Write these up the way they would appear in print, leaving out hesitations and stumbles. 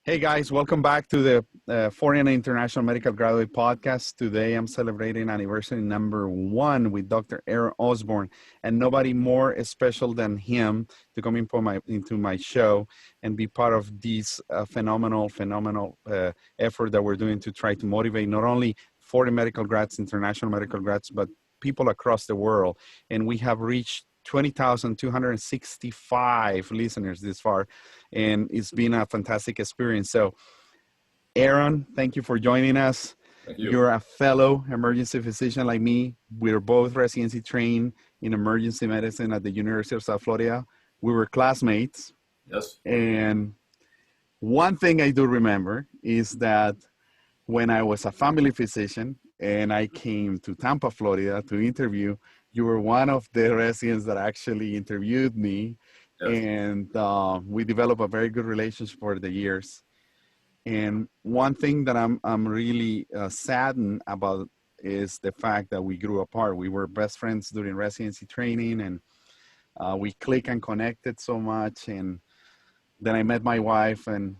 Hey guys, welcome back to the Foreign International Medical Graduate Podcast. Today I'm celebrating anniversary number 1 with Dr. Aaron Osborne, and nobody more special than him to come into my show and be part of this phenomenal effort that we're doing to try to motivate not only foreign medical grads, international medical grads, but people across the world. And we have reached 20,265 listeners this far, and it's been a fantastic experience. So, Aaron, thank you for joining us. Thank you. You're a fellow emergency physician like me. We're both residency trained in emergency medicine at the University of South Florida. We were classmates. Yes. And one thing I do remember is that when I was a family physician and I came to Tampa, Florida to interview, you were one of the residents that actually interviewed me. Yes. And we developed a very good relationship over the years. And one thing that I'm really saddened about is the fact that we grew apart. We were best friends during residency training, and we clicked and connected so much. And then I met my wife, and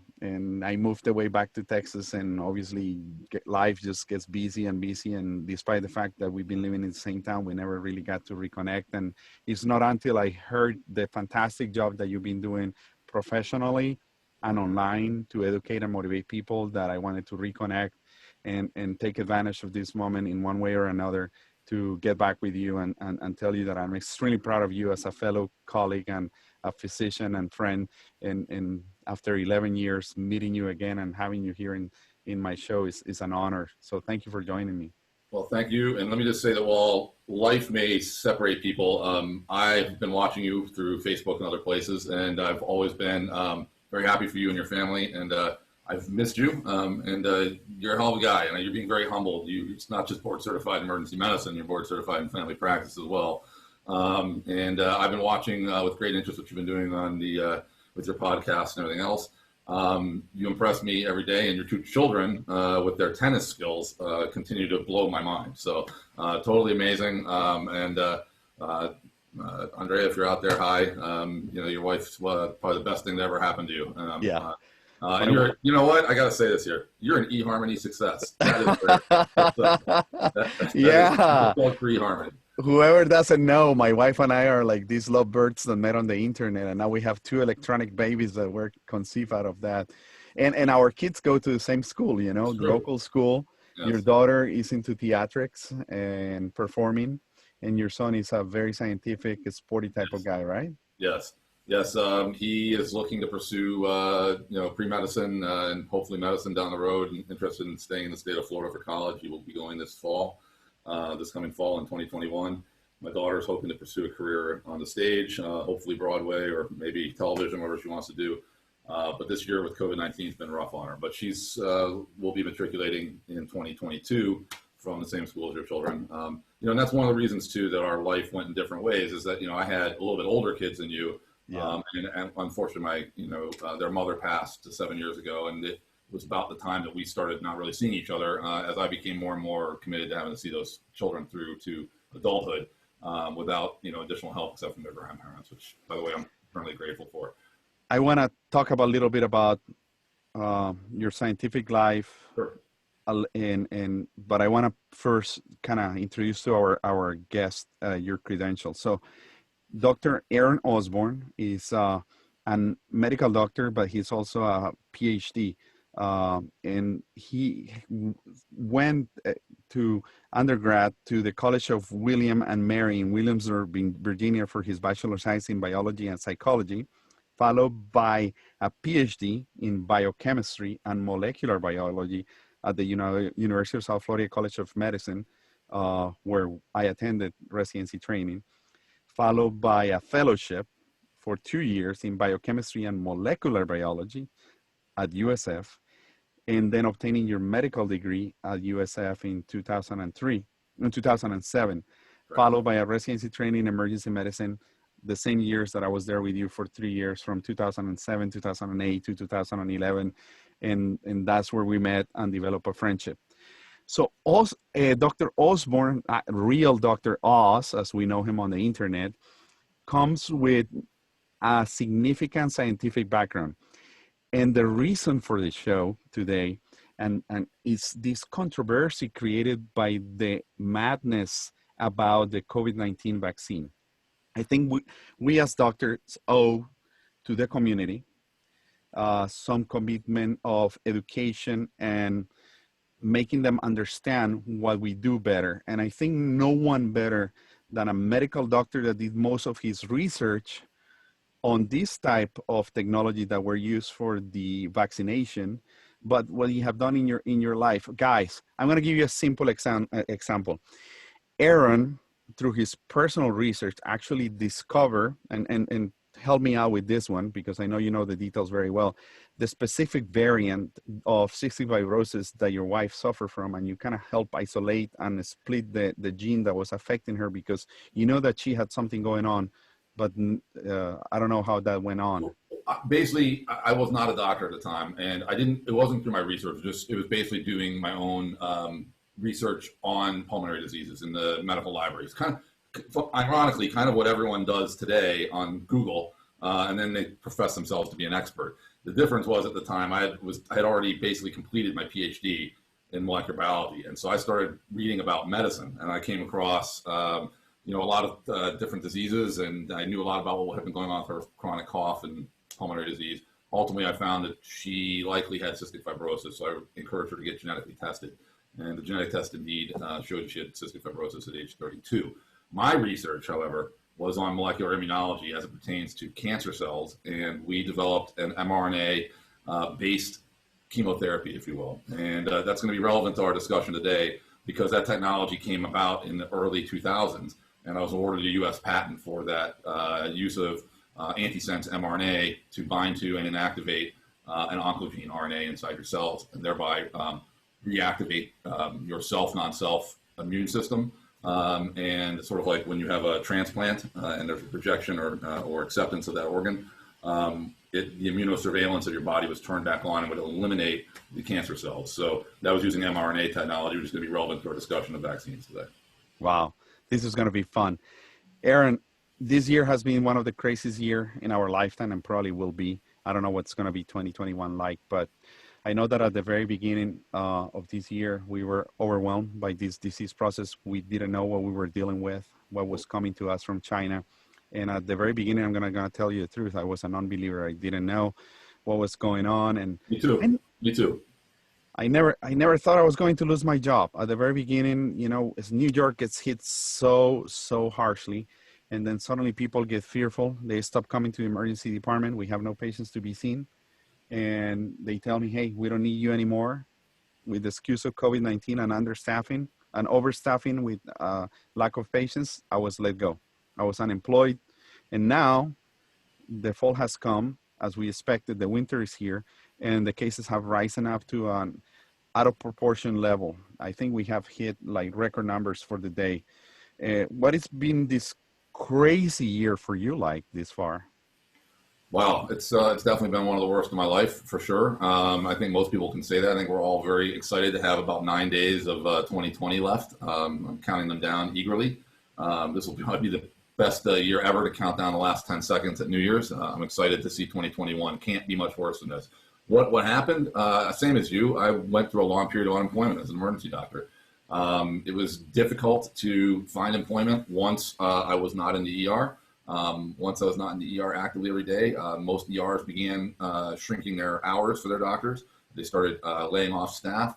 I moved away back to Texas, and obviously life just gets busy and busy. And despite the fact that we've been living in the same town, we never really got to reconnect. And it's not until I heard the fantastic job that you've been doing professionally and online to educate and motivate people that I wanted to reconnect and take advantage of this moment in one way or another to get back with you and tell you that I'm extremely proud of you as a fellow colleague and a physician and friend. And after 11 years, meeting you again and having you here in my show is an honor. So thank you for joining me. Well, thank you. And let me just say that while life may separate people, I've been watching you through Facebook and other places, and I've always been very happy for you and your family. And I've missed you. And you're a hell of a guy, and you're being very humble. It's not just board certified in emergency medicine, you're board certified in family practice as well. And I've been watching with great interest what you've been doing on the with your podcast and everything else. You impress me every day, and your 2 children with their tennis skills continue to blow my mind. So totally amazing. Andrea, if you're out there, hi. Your wife's probably the best thing that ever happened to you. Yeah. And you know what? I got to say this here. You're an eHarmony success. That is yeah. eHarmony. Whoever doesn't know, my wife and I are like these lovebirds that met on the internet, and now we have 2 electronic babies that were conceived out of that. And our kids go to the same school, local school. Yes. Your daughter is into theatrics and performing, and your son is a very scientific, sporty type of guy, right? Yes. Yes, he is looking to pursue, pre-medicine and hopefully medicine down the road, and interested in staying in the state of Florida for college. He will be going this coming fall in 2021. My daughter is hoping to pursue a career on the stage, hopefully Broadway or maybe television, whatever she wants to do. But this year with COVID-19 has been rough on her. But she's will be matriculating in 2022 from the same school as your children. And that's one of the reasons too that our life went in different ways. Is that I had a little bit older kids than you. Yeah. And unfortunately, their mother passed 7 years ago, and it was about the time that we started not really seeing each other as I became more and more committed to having to see those children through to adulthood without additional help except from their grandparents, which, by the way, I'm currently grateful for. I want to talk a little bit about your scientific life. Sure. But I want to first kind of introduce to our guest your credentials. So Dr. Aaron Osborne is a medical doctor, but he's also a PhD. And he went to undergrad to the College of William and Mary in Williamsburg, Virginia, for his Bachelor of Science in Biology and Psychology, followed by a PhD in Biochemistry and Molecular Biology at the University of South Florida College of Medicine, where I attended residency training, followed by a fellowship for 2 years in Biochemistry and Molecular Biology at USF, and then obtaining your medical degree at USF in 2007, right, followed by a residency training in emergency medicine, the same years that I was there with you for 3 years, from 2007, 2008 to 2011. And that's where we met and developed a friendship. So Dr. Osborne, real Dr. Oz, as we know him on the internet, comes with a significant scientific background. And the reason for the show today, and is this controversy created by the madness about the COVID-19 vaccine. I think we as doctors owe to the community some commitment of education and making them understand what we do better. And I think no one better than a medical doctor that did most of his research on this type of technology that were used for the vaccination, but what you have done in your life. Guys, I'm going to give you a simple example. Aaron, through his personal research, actually discovered and help me out with this one because I know you know the details very well, the specific variant of cystic fibrosis that your wife suffered from, and you kind of help isolate and split the gene that was affecting her because you know that she had something going on, but I don't know how that went on. Basically, I was not a doctor at the time, and it wasn't through my research, it was basically doing my own research on pulmonary diseases in the medical libraries. Kind of, ironically, kind of what everyone does today on Google, and then they profess themselves to be an expert. The difference was at the time I had already basically completed my PhD in molecular biology, and so I started reading about medicine, and I came across a lot of different diseases, and I knew a lot about what had been going on with her chronic cough and pulmonary disease. Ultimately, I found that she likely had cystic fibrosis, so I encouraged her to get genetically tested. And the genetic test indeed showed she had cystic fibrosis at age 32. My research, however, was on molecular immunology as it pertains to cancer cells, and we developed an mRNA-based chemotherapy, if you will. And that's going to be relevant to our discussion today because that technology came about in the early 2000s, and I was awarded a U.S. patent for that use of antisense mRNA to bind to and inactivate an oncogene RNA inside your cells, and thereby reactivate your self-non-self immune system. And sort of like when you have a transplant and there's a projection or acceptance of that organ, the immunosurveillance of your body was turned back on and would eliminate the cancer cells. So that was using mRNA technology, which is going to be relevant to our discussion of vaccines today. Wow, this is going to be fun. Aaron, this year has been one of the craziest years in our lifetime and probably will be. I don't know what's going to be 2021 like, but I know that at the very beginning of this year, we were overwhelmed by this disease process. We didn't know what we were dealing with, what was coming to us from China. And at the very beginning, I'm gonna tell you the truth. I was an unbeliever. I didn't know what was going on. And me too. Me too. I never thought I was going to lose my job. At the very beginning, as New York gets hit so harshly, and then suddenly people get fearful. They stop coming to the emergency department. We have no patients to be seen. And they tell me, hey, we don't need you anymore, with the excuse of COVID-19 and understaffing and overstaffing with lack of patients. I was let go. I was unemployed. And now the fall has come as we expected. The winter is here and the cases have risen up to an out of proportion level. I think we have hit like record numbers for the day. What has been this crazy year for you like this far? Wow, it's definitely been one of the worst of my life for sure. I think most people can say that. I think we're all very excited to have about 9 days of 2020 left. I'm counting them down eagerly. This will probably be the best year ever to count down the last 10 seconds at New Year's. I'm excited to see 2021. Can't be much worse than this. What happened? Same as you. I went through a long period of unemployment as an emergency doctor. It was difficult to find employment once I was not in the ER. Once I was not in the ER actively every day, most ERs began shrinking their hours for their doctors. They started laying off staff.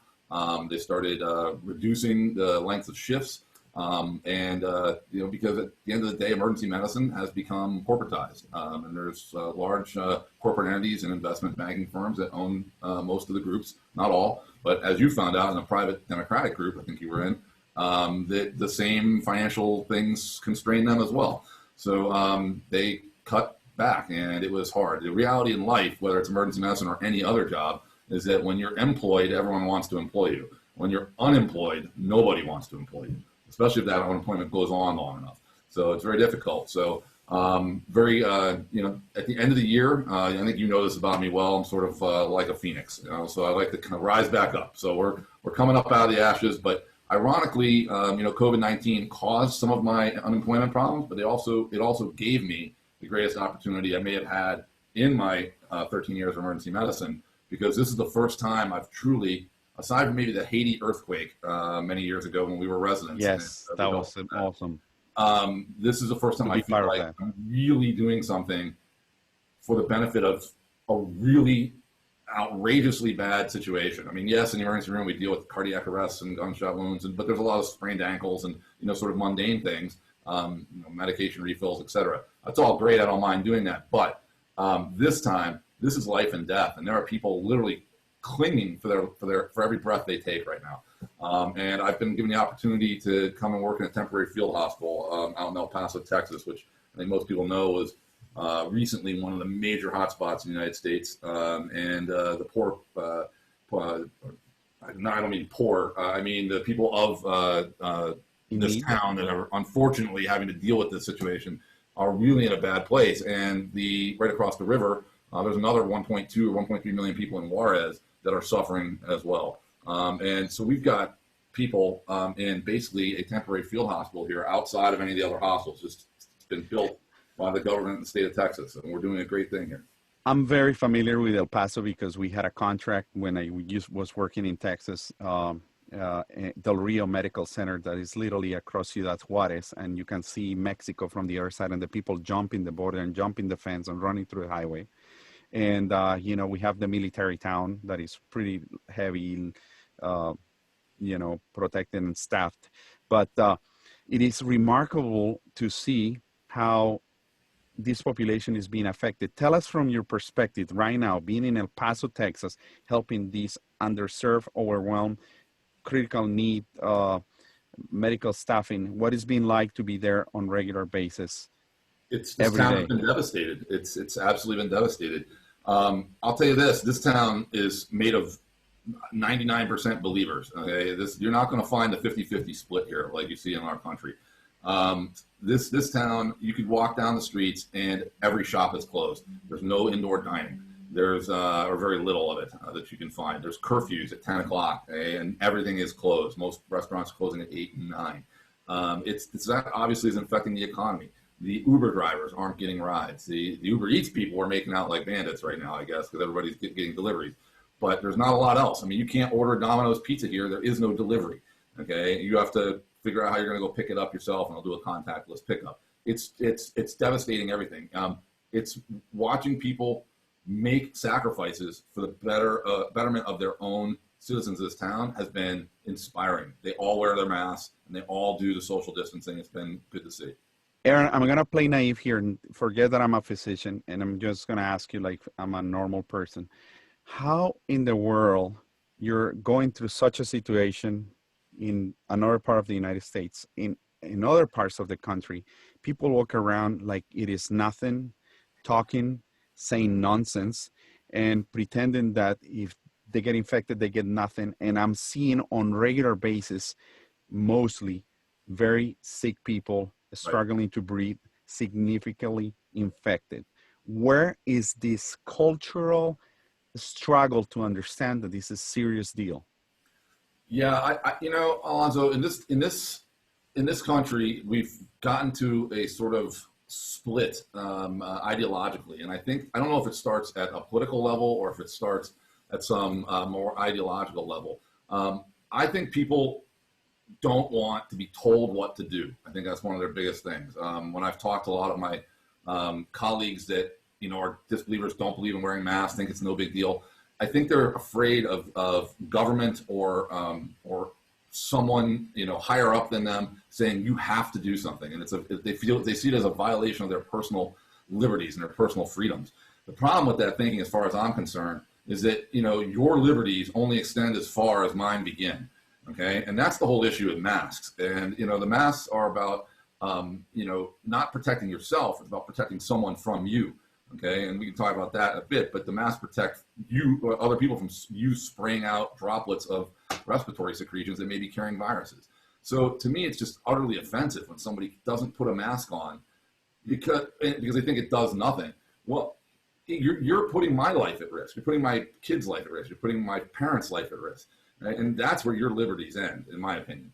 They started reducing the length of shifts. Because at the end of the day, emergency medicine has become corporatized. And there's large corporate entities and investment banking firms that own most of the groups, not all. But as you found out in a private Democratic group, I think you were in, the same financial things constrain them as well. So they cut back, and it was hard. The reality in life, whether it's emergency medicine or any other job, is that when you're employed, everyone wants to employ you. When you're unemployed, nobody wants to employ you, especially if that unemployment goes on long enough. So it's very difficult. So at the end of the year, I think you know this about me well. I'm sort of like a phoenix, so I like to kind of rise back up. So we're coming up out of the ashes, but ironically, COVID-19 caused some of my unemployment problems, but it also gave me the greatest opportunity I may have had in my 13 years of emergency medicine, because this is the first time I've truly, aside from maybe the Haiti earthquake many years ago when we were residents. Yes, that was awesome This is the first time to I be feel part of like that. I'm really doing something for the benefit of a really outrageously bad situation. I mean, yes, in the emergency room we deal with cardiac arrests and gunshot wounds, but there's a lot of sprained ankles and sort of mundane things, medication refills, etc. That's all great. I don't mind doing that, but this time this is life and death, and there are people literally clinging for every breath they take right now. And I've been given the opportunity to come and work in a temporary field hospital out in El Paso, Texas, which I think most people know was recently one of the major hotspots in the United States. And the poor, I don't mean poor, I mean the people of this town that are unfortunately having to deal with this situation are really in a bad place. And right across the river, there's another 1.2 or 1.3 million people in Juarez that are suffering as well. And so we've got people in basically a temporary field hospital here outside of any of the other hospitals. It's been built by the government in the state of Texas, and we're doing a great thing here. I'm very familiar with El Paso because we had a contract when I was working in Texas, Del Rio Medical Center, that is literally across Ciudad Juarez, and you can see Mexico from the other side, and the people jumping the border and jumping the fence and running through the highway. And, we have the military town that is pretty heavy, protected and staffed. But it is remarkable to see how this population is being affected. Tell us from your perspective right now, being in El Paso, Texas, helping these underserved, overwhelmed, critical need medical staffing, what it's been like to be there on a regular basis. This town has been devastated. It's absolutely been devastated. I'll tell you this town is made of 99% believers. Okay, you're not going to find a 50-50 split here like you see in our country. This town, you could walk down the streets and every shop is closed. There's no indoor dining. There's or very little of it that you can find. There's curfews at 10 o'clock, okay, and everything is closed. Most restaurants are closing at 8 and 9. That obviously is infecting the economy. The Uber drivers aren't getting rides. The Uber Eats people are making out like bandits right now, I guess, because everybody's getting deliveries. But there's not a lot else. I mean, you can't order Domino's pizza here. There is no delivery. Okay, you have to figure out how you're going to go pick it up yourself, and they'll do a contactless pickup. It's devastating everything. It's watching people make sacrifices for the betterment of their own citizens of this town has been inspiring. They all wear their masks and they all do the social distancing. It's been good to see. Aaron, I'm going to play naive here and forget that I'm a physician, and I'm just going to ask you like I'm a normal person. How in the world you're going through such a situation in another part of the United States, in other parts of the country, people walk around like it is nothing, talking, saying nonsense, and pretending that if they get infected, they get nothing. And I'm seeing on regular basis, mostly very sick people struggling to breathe, significantly infected. Where is this cultural struggle to understand that this is a serious deal? Yeah, Alonso, in this country, we've gotten to a sort of split ideologically, and I don't know if it starts at a political level or if it starts at some more ideological level. I think people don't want to be told what to do. I think that's one of their biggest things. When I've talked to a lot of my colleagues that are disbelievers, don't believe in wearing masks, think it's no big deal. I think they're afraid of government or someone higher up than them saying you have to do something, and they see it as a violation of their personal liberties and their personal freedoms. The problem with that thinking, as far as I'm concerned, is that your liberties only extend as far as mine begin. Okay, and that's the whole issue with masks. And the masks are about not protecting yourself; it's about protecting someone from you. Okay, and we can talk about that a bit, but the masks protect you or other people from you spraying out droplets of respiratory secretions that may be carrying viruses. So to me, it's just utterly offensive when somebody doesn't put a mask on because they think it does nothing. Well, you're putting my life at risk. You're putting my kid's life at risk. You're putting my parents' life at risk. Right? And that's where your liberties end, in my opinion.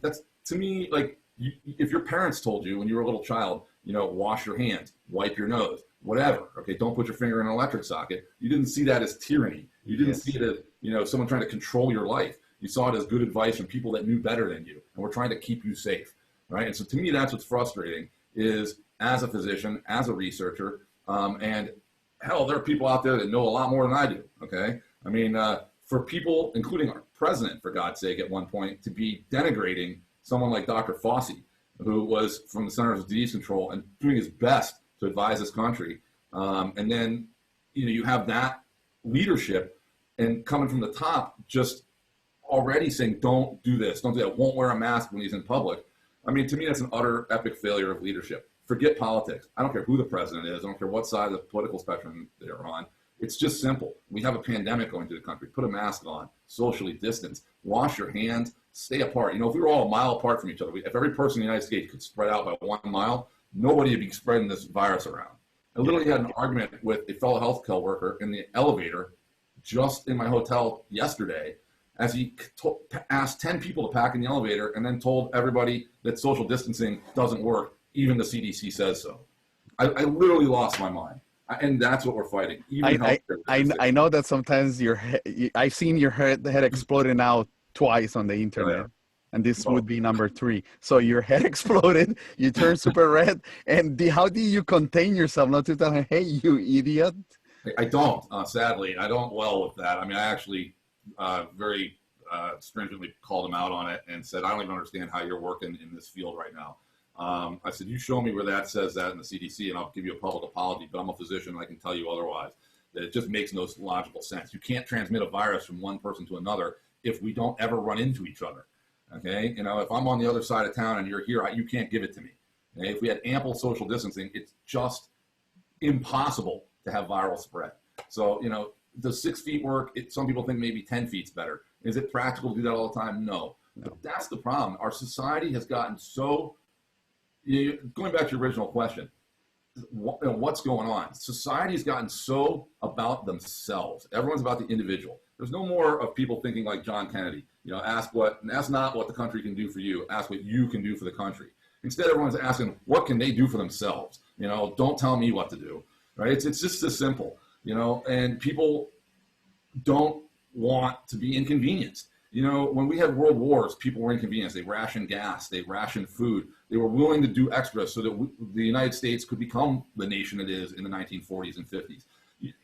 That's to me, like if your parents told you when you were a little child, wash your hands, wipe your nose, whatever. Okay, don't put your finger in an electric socket. You didn't see that as tyranny. You didn't see it as, you know, someone trying to control your life. You saw it as good advice from people that knew better than you and were trying to keep you safe, right? And so to me, that's what's frustrating is as a physician, as a researcher, and hell, there are people out there that know a lot more than I do, okay? I mean, for people, including our president, for God's sake, at one point, to be denigrating someone like Dr. Fauci, who was from the Centers for Disease Control and doing his best to advise this country. And then, you know, you have that leadership and coming from the top, just already saying, don't do this, don't do that, won't wear a mask when he's in public. I mean, to me, that's an utter epic failure of leadership. Forget politics. I don't care who the president is. I don't care what side of the political spectrum they're on. It's just simple. We have a pandemic going through the country. Put a mask on, socially distance, wash your hands, stay apart. You know, if we were all a mile apart from each other, if every person in the United States could spread out by 1 mile, nobody would be spreading this virus around. I literally had an argument with a fellow healthcare worker in the elevator just in my hotel yesterday as he asked 10 people to pack in the elevator and then told everybody that social distancing doesn't work. Even the CDC says so. I literally lost my mind. And that's what we're fighting. Even I know that sometimes I've seen your head exploding out twice on the internet. Yeah. And this would be number 3. So your head exploded, you turned super red. And how do you contain yourself not to tell him, hey, you idiot? I don't, sadly. I don't well with that. I mean, I actually very stringently called him out on it and said, I don't even understand how you're working in this field right now. I said, you show me where that says that in the CDC and I'll give you a public apology, but I'm a physician and I can tell you otherwise. That it just makes no logical sense. You can't transmit a virus from one person to another if we don't ever run into each other. Okay, you know, if I'm on the other side of town and you're here, you can't give it to me. Okay? If we had ample social distancing, it's just impossible to have viral spread. So, you know, does 6 feet work? Some people think maybe 10 feet's better. Is it practical to do that all the time? No. But that's the problem. Our society has gotten so, going back to your original question, what's going on? Society's gotten so about themselves. Everyone's about the individual. There's no more of people thinking like John Kennedy. You know, ask not what the country can do for you. Ask what you can do for the country. Instead, everyone's asking, what can they do for themselves? You know, don't tell me what to do, right? It's just this simple, you know, and people don't want to be inconvenienced. You know, when we had world wars, people were inconvenienced. They rationed gas, they rationed food. They were willing to do extra so that the United States could become the nation it is in the 1940s and 50s.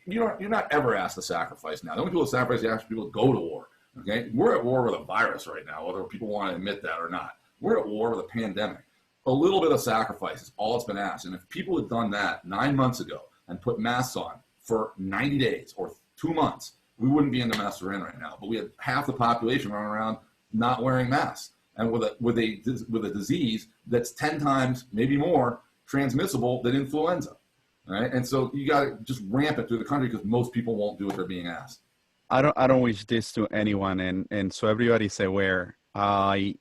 You're not ever asked to sacrifice now. The only people to sacrifice, you ask people to go to war. Okay, we're at war with a virus right now, whether people want to admit that or not. We're at war with a pandemic. A little bit of sacrifice is all that's been asked. And if people had done that 9 months ago and put masks on for 90 days or 2 months, we wouldn't be in the mess we're in right now. But we had half the population running around not wearing masks, and with a disease that's 10 times, maybe more, transmissible than influenza. Right? And so you got to just ramp it through the country because most people won't do what they're being asked. I don't wish this to anyone, and so everybody's aware. I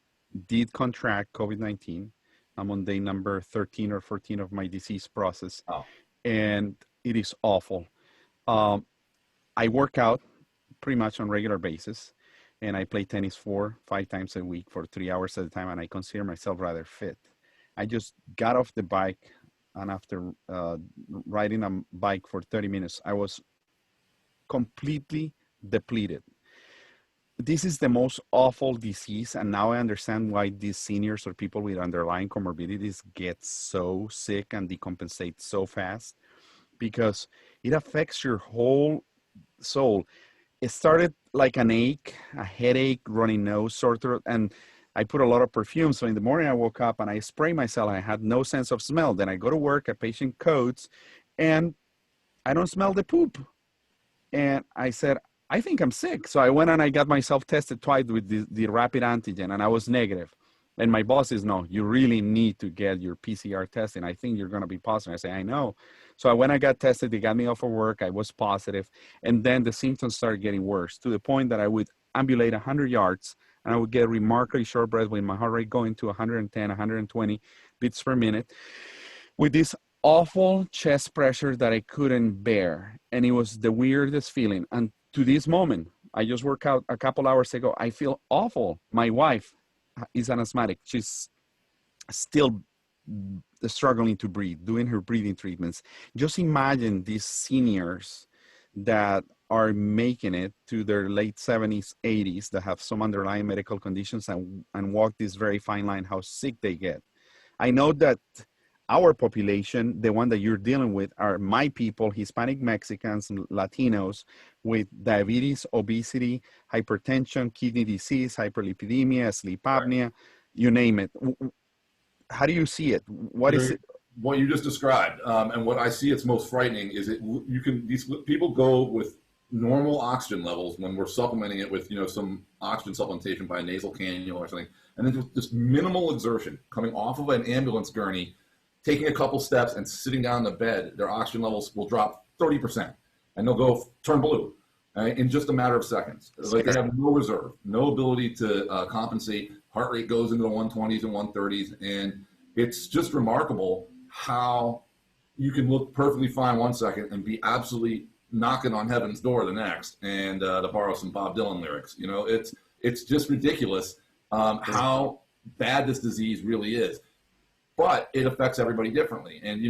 did contract COVID-19. I'm on day number 13 or 14 of my disease process, and it is awful. I work out pretty much on a regular basis, and I play tennis 4-5 times a week for 3 hours at a time, and I consider myself rather fit. I just got off the bike, and after riding a bike for 30 minutes, I was completely depleted. This is the most awful disease, and now I understand why these seniors or people with underlying comorbidities get so sick and decompensate so fast, because it affects your whole soul. It started like an ache, a headache, runny nose, sore throat, and I put a lot of perfume. So in the morning I woke up and I spray myself. I had no sense of smell. Then I go to work, a patient codes, and I don't smell the poop. And I said, I think I'm sick. So I went and I got myself tested twice with the rapid antigen, and I was negative. And my boss says, no, you really need to get your PCR test, and I think you're going to be positive. I say, I know. So when I got tested, they got me off of work. I was positive. And then the symptoms started getting worse to the point that I would ambulate 100 yards, and I would get remarkably short breath with my heart rate going to 110, 120 beats per minute, with this awful chest pressure that I couldn't bear. And it was the weirdest feeling. And to this moment, I just worked out a couple hours ago. I feel awful. My wife is an asthmatic. She's still struggling to breathe, doing her breathing treatments. Just imagine these seniors that are making it to their late 70s, 80s, that have some underlying medical conditions and walk this very fine line, how sick they get. I know that our population, the one that you're dealing with, are my people, Hispanic Mexicans, Latinos, with diabetes, obesity, hypertension, kidney disease, hyperlipidemia, sleep Right. apnea, you name it. How do you see it? What is it? What you just described, and what I see it's most frightening is these people go with normal oxygen levels when we're supplementing it with some oxygen supplementation by a nasal cannula or something, and then just minimal exertion coming off of an ambulance gurney, taking a couple steps and sitting down in the bed, their oxygen levels will drop 30%, and they'll go turn blue in just a matter of seconds. Like they have no reserve, no ability to compensate. Heart rate goes into the 120s and 130s, and it's just remarkable how you can look perfectly fine one second and be absolutely knocking on heaven's door the next. And to borrow some Bob Dylan lyrics, it's just ridiculous how bad this disease really is. But it affects everybody differently. And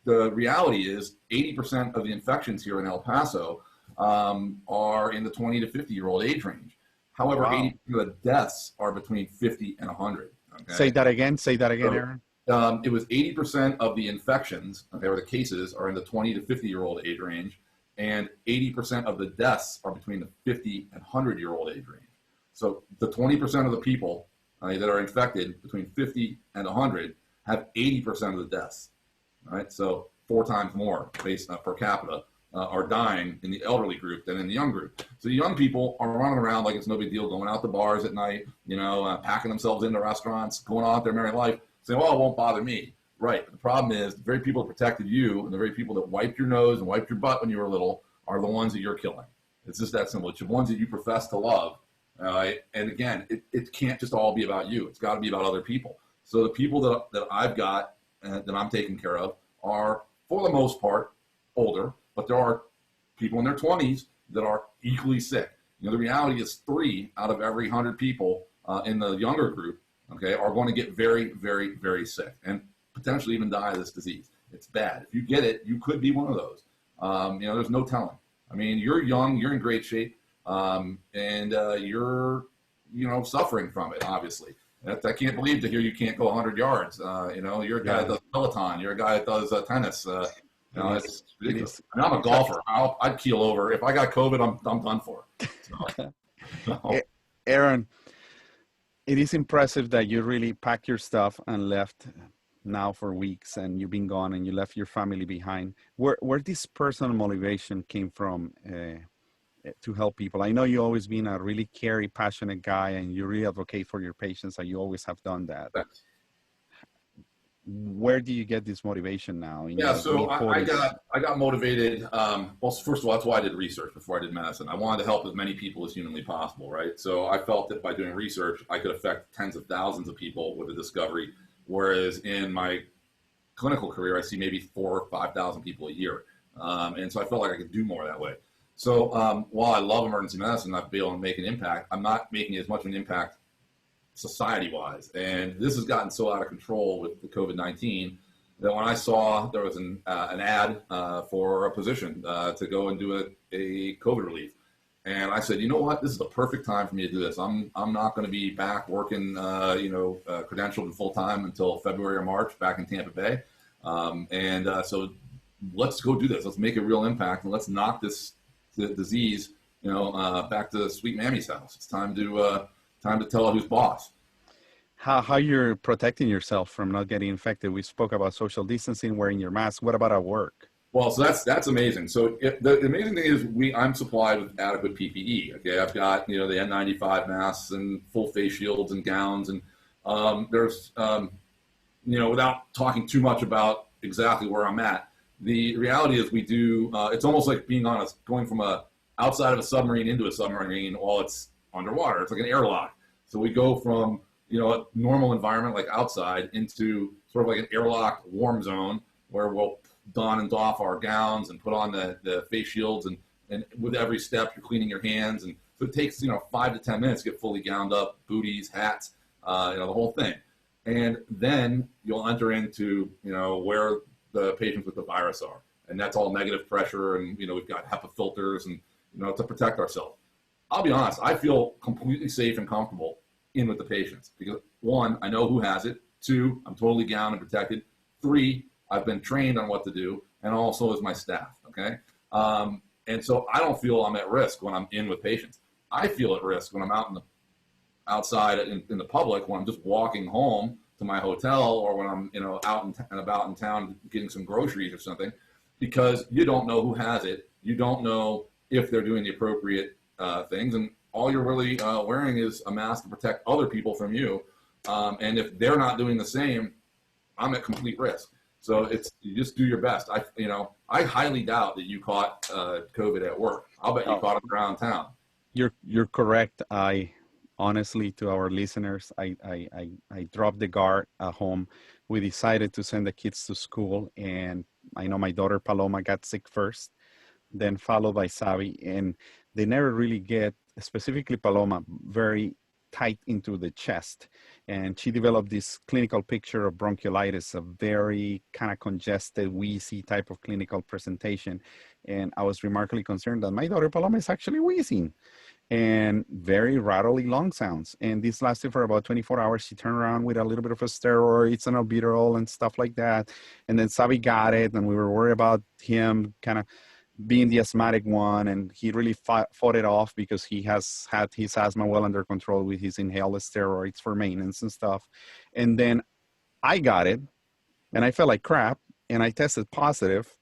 the reality is 80% of the infections here in El Paso are in the 20 to 50-year-old age range. However, wow. 80% of the deaths are between 50 and 100. Okay? Say that again, Aaron. It was 80% of the infections, or the cases, are in the 20 to 50-year-old age range, and 80% of the deaths are between the 50 and 100-year-old age range. So the 20% of the people that are infected between 50 and 100 have 80% of the deaths. Right? So 4 times more based per capita are dying in the elderly group than in the young group. So the young people are running around like it's no big deal, going out to bars at night, packing themselves into restaurants, going on with their merry life, saying, well, it won't bother me. Right. But the problem is the very people that protected you and the very people that wiped your nose and wiped your butt when you were little are the ones that you're killing. It's just that simple. It's the ones that you profess to love. And again, it can't just all be about you. It's got to be about other people. So the people that I've got that I'm taking care of are, for the most part, older, but there are people in their 20s that are equally sick. The reality is 3 out of every 100 people in the younger group, okay, are going to get very, very, very sick and potentially even die of this disease. It's bad. If you get it, you could be one of those. There's no telling. I mean, you're young, you're in great shape, and you're, suffering from it, obviously. I can't believe to hear you can't go 100 yards. You're a guy that does Peloton. You're a guy that does tennis. It's ridiculous. I mean, I'm a golfer. I'd keel over. If I got COVID, I'm done for. So. Aaron, it is impressive that you really packed your stuff and left now for weeks, and you've been gone and you left your family behind. Where this personal motivation came from to help people? I know you always been a really caring, passionate guy, and you really advocate for your patients, and you always have done that. Thanks. Where do you get this motivation now? So I got motivated. Well, first of all, that's why I did research before I did medicine. I wanted to help as many people as humanly possible, right? So I felt that by doing research, I could affect tens of thousands of people with a discovery, whereas in my clinical career, I see maybe 4,000 or 5,000 people a year. And so I felt like I could do more that way. So while I love emergency medicine, I've been able to make an impact, I'm not making as much of an impact society-wise. And this has gotten so out of control with the COVID-19 that when I saw there was an ad for a position to go and do a COVID relief, and I said, you know what, this is the perfect time for me to do this. I'm not going to be back working, credentialed and full-time until February or March back in Tampa Bay. So let's go do this. Let's make a real impact, and let's knock this disease, back to sweet Mammy's house. It's time to tell her who's boss. How you're protecting yourself from not getting infected? We spoke about social distancing, wearing your mask. What about at work? Well, so that's amazing. So the amazing thing is I'm supplied with adequate PPE. Okay, I've got the N95 masks and full face shields and gowns, and there's without talking too much about exactly where I'm at, the reality is we do. It's almost like going from outside of a submarine into a submarine while it's underwater. It's like an airlock. So we go from a normal environment like outside into sort of like an airlocked warm zone where we'll don and doff our gowns and put on the face shields, and with every step you're cleaning your hands, and so it takes 5 to 10 minutes to get fully gowned up, booties, hats, the whole thing. And then you'll enter into, where the patients with the virus are. And that's all negative pressure. And, we've got HEPA filters and, to protect ourselves. I'll be honest, I feel completely safe and comfortable in with the patients because, one, I know who has it. Two, I'm totally gowned and protected. Three, I've been trained on what to do, and also is my staff, okay? And so I don't feel I'm at risk when I'm in with patients. I feel at risk when I'm outside in the public, when I'm just walking home to my hotel, or when I'm out and about in town getting some groceries or something, because you don't know who has it. You don't know if they're doing the appropriate things, and all you're really wearing is a mask to protect other people from you. And if they're not doing the same, I'm at complete risk. So you just do your best. I highly doubt that you caught COVID at work. I'll bet you caught it around town. You're correct. Honestly, to our listeners, I dropped the guard at home. We decided to send the kids to school, and I know my daughter Paloma got sick first, then followed by Savi, and they never really get, specifically Paloma, very tight into the chest. And she developed this clinical picture of bronchiolitis, a very kind of congested, wheezy type of clinical presentation. And I was remarkably concerned that my daughter Paloma is actually wheezing and very rattly lung sounds. And this lasted for about 24 hours. She turned around with a little bit of a steroids and albuterol and stuff like that. And then Savi got it, and we were worried about him kind of being the asthmatic one, and he really fought it off because he has had his asthma well under control with his inhaled steroids for maintenance and stuff. And then I got it, and I felt like crap, and I tested positive.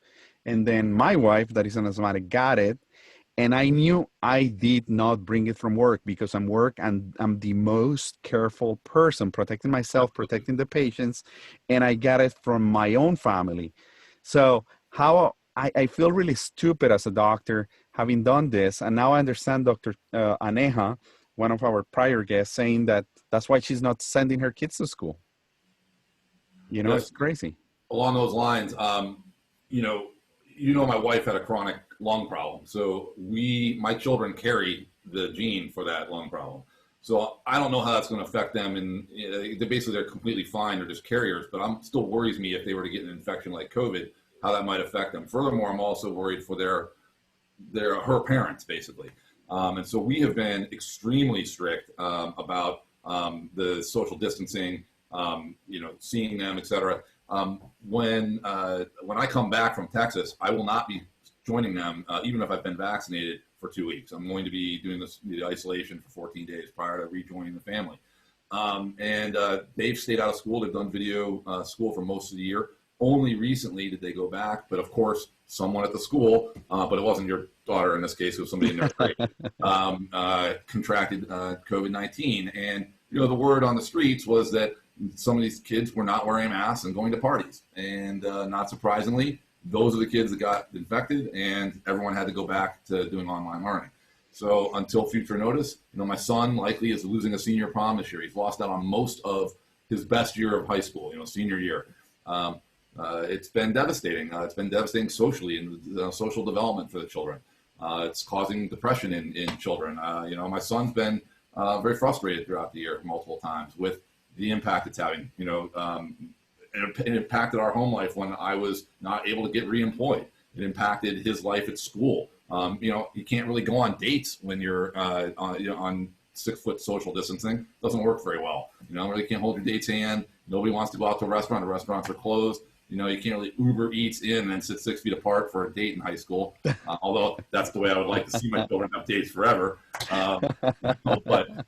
And then my wife, that is an asthmatic, got it. And I knew I did not bring it from work because I'm I'm the most careful person, protecting myself, protecting the patients, and I got it from my own family. So I feel really stupid as a doctor having done this. And now I understand Dr. Aneja, one of our prior guests, saying that that's why she's not sending her kids to school. Yes. It's crazy. Along those lines, my wife had a chronic lung problem. So my children carry the gene for that lung problem. So I don't know how that's going to affect them. And they're completely fine. They're just carriers, but still worries me if they were to get an infection like COVID, how that might affect them. Furthermore, I'm also worried for her parents, basically. And so we have been extremely strict about the social distancing, seeing them, et cetera. When I come back from Texas, I will not be joining them, even if I've been vaccinated for 2 weeks. I'm going to be doing the isolation for 14 days prior to rejoining the family. And they've stayed out of school. They've done video school for most of the year. Only recently did they go back, but of course, someone at the school, but it wasn't your daughter in this case, it was somebody in their grade, contracted COVID-19. And, the word on the streets was that some of these kids were not wearing masks and going to parties. And not surprisingly, those are the kids that got infected, and everyone had to go back to doing online learning. So until future notice, my son likely is losing a senior prom this year. He's lost out on most of his best year of high school, senior year. It's been devastating. It's been devastating socially and social development for the children. It's causing depression in children. My son's been very frustrated throughout the year multiple times with the impact it's having. It impacted our home life when I was not able to get reemployed. It impacted his life at school. You can't really go on dates when you're on 6-foot social distancing. It doesn't work very well. Really can't hold your date's hand. Nobody wants to go out to a restaurant. The restaurants are closed. You can't really Uber Eats in and sit 6 feet apart for a date in high school. Although that's the way I would like to see my children have dates forever. But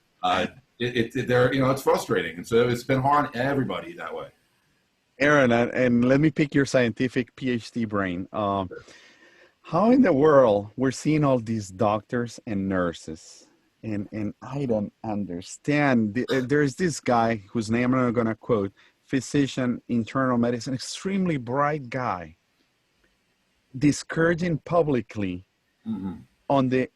it's frustrating. And so it's been hard on everybody that way. Aaron, and let me pick your scientific PhD brain. How in the world we're seeing all these doctors and nurses? And I don't understand. There's this guy whose name I'm not going to quote, physician, internal medicine, extremely bright guy, discouraging publicly on the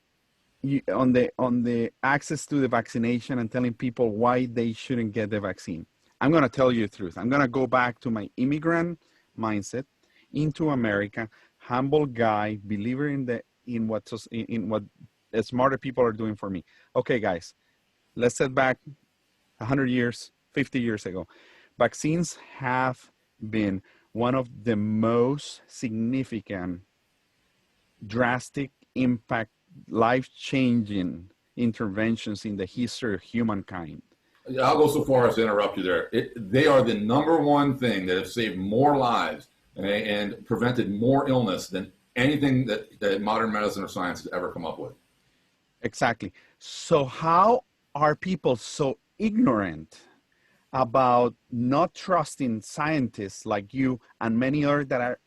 access to the vaccination and telling people why they shouldn't get the vaccine. I'm going to tell you the truth. I'm going to go back to my immigrant mindset into America, humble guy, believer in what smarter people are doing for me. Okay, guys, let's set back 100 years, 50 years ago. vaccines have been one of the most significant, drastic impact, life-changing interventions in the history of humankind. I'll go so far as to interrupt you there. They are the number one thing that have saved more lives and prevented more illness than anything that modern medicine or science has ever come up with. Exactly. So how are people so ignorant about not trusting scientists like you and many others that are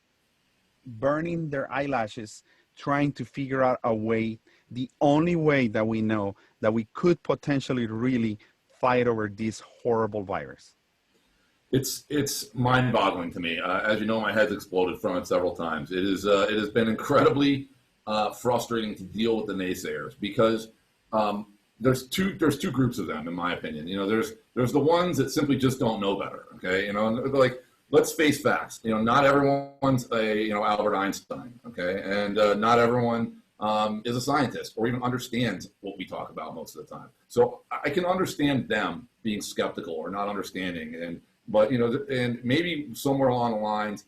burning their eyelashes trying to figure out a way, the only way that we know that we could potentially really fight over this horrible virus? It's mind-boggling to me. As you know, my head's exploded from it several times. It has been incredibly frustrating to deal with the naysayers because there's two groups of them, in my opinion. You know, there's the ones that simply just don't know better. Okay, you know, and they're like, let's face facts. You know, not everyone's a Albert Einstein. Okay, and not everyone is a scientist or even understands what we talk about most of the time. So I can understand them being skeptical or not understanding, but and maybe somewhere along the lines,